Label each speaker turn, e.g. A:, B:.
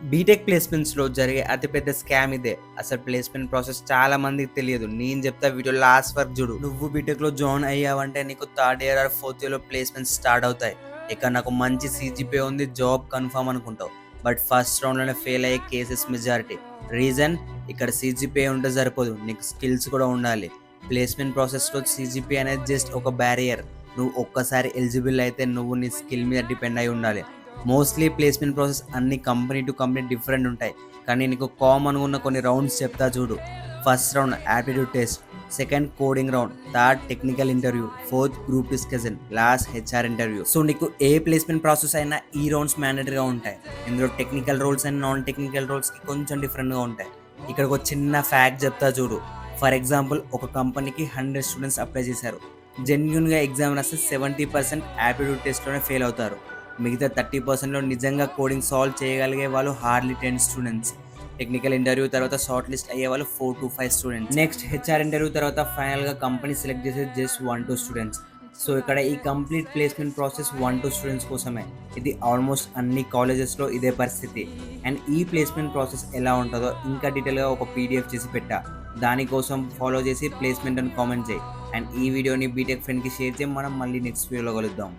A: BTech ప్లేస్మెంట్స్‌లో జరిగే అతిపెద్ద scam ఇదే. అసలు ప్లేస్మెంట్ ప్రాసెస్ చాలా మందికి తెలియదు. నేను చెప్తా వీడియో లాస్ట్ వరకు చూడు. నువ్వు బీటెక్‌లో జాయిన్ అయ్యావంటే నీకు థర్డ్ ఇయర్ ఆర్ ఫోర్త్ ఇయర్‌లో ప్లేస్మెంట్స్ స్టార్ట్ అవుతాయి. ఇక నాకు మంచి సీజీపీఏ ఉంది, జాబ్ కన్ఫర్మ్ అనుకుంటావు. బట్ ఫస్ట్ రౌండ్‌లోనే ఫెయిల్ అయ్యే కేసెస్ మెజారిటీ. రీజన్ ఇక్కడ సీజీపీఏ ఉంటే సరిపోదు, నీకు స్కిల్స్ కూడా ఉండాలి. ప్లేస్మెంట్ ప్రాసెస్‌లో సీజీపీఏ అనేది జస్ట్ ఒక బ్యారియర్. నువ్వు ఒక్కసారి ఎలిజిబుల్ అయితే నువ్వు నీ స్కిల్ మీద డిపెండ్ అయి ఉండాలి. మోస్ట్లీ ప్లేస్మెంట్ ప్రాసెస్ అన్ని కంపెనీ టు కంపెనీ డిఫరెంట్ ఉంటాయి, కానీ నీకు కామన్గా ఉన్న కొన్ని రౌండ్స్ చెప్తా చూడు. First round aptitude test, second coding round, third technical interview, fourth group discussion, last HR interview. So నీకు ఏ ప్లేస్మెంట్ ప్రాసెస్ అయినా ఈ రౌండ్స్ మ్యాండేటరీగా ఉంటాయి. ఇందులో technical roles and non technical రోల్స్కి కొంచెం డిఫరెంట్గా ఉంటాయి. ఇక్కడ ఒక చిన్న ఫ్యాక్ట్ చెప్తా చూడు. ఫర్ ఎగ్జాంపుల్, ఒక కంపెనీకి 100 స్టూడెంట్స్ అప్లై చేశారు. జెన్యున్గా ఎగ్జామ్ రాస్తే 70% యాప్టిట్యూడ్ టెస్ట్లోనే ఫెయిల్ అవుతారు. మిగతా 30%లో నిజంగా కోడింగ్ సాల్వ్ చేయగలిగే వాళ్ళు హార్డ్లీ 10 స్టూడెంట్స్. టెక్నికల్ ఇంటర్వ్యూ తర్వాత షార్ట్ లిస్ట్ అయ్యే వాళ్ళు 4 to 5 students. Next HR interview తర్వాత ఫైనల్గా కంపెనీ సెలెక్ట్ చేసేది జస్ట్ 1-2 స్టూడెంట్స్. సో ఇక్కడ ఈ కంప్లీట్ ప్లేస్మెంట్ ప్రాసెస్ 1-2 స్టూడెంట్స్ కోసమే. ఇది ఆల్మోస్ట్ అన్ని కాలేజెస్లో ఇదే పరిస్థితి. అండ్ ఈ ప్లేస్మెంట్ ప్రాసెస్ ఎలా ఉంటుందో ఇంకా డీటెయిల్గా ఒక పీడిఎఫ్ చేసి పెట్టా. దానికోసం ఫాలో చేసి ప్లేస్మెంట్ అని కామెంట్ చేయి. అండ్ ఈ వీడియోని బీటెక్ ఫ్రెండ్కి షేర్ చేయి. మనం మళ్ళీ నెక్స్ట్ వీడియోలో కలుద్దాం.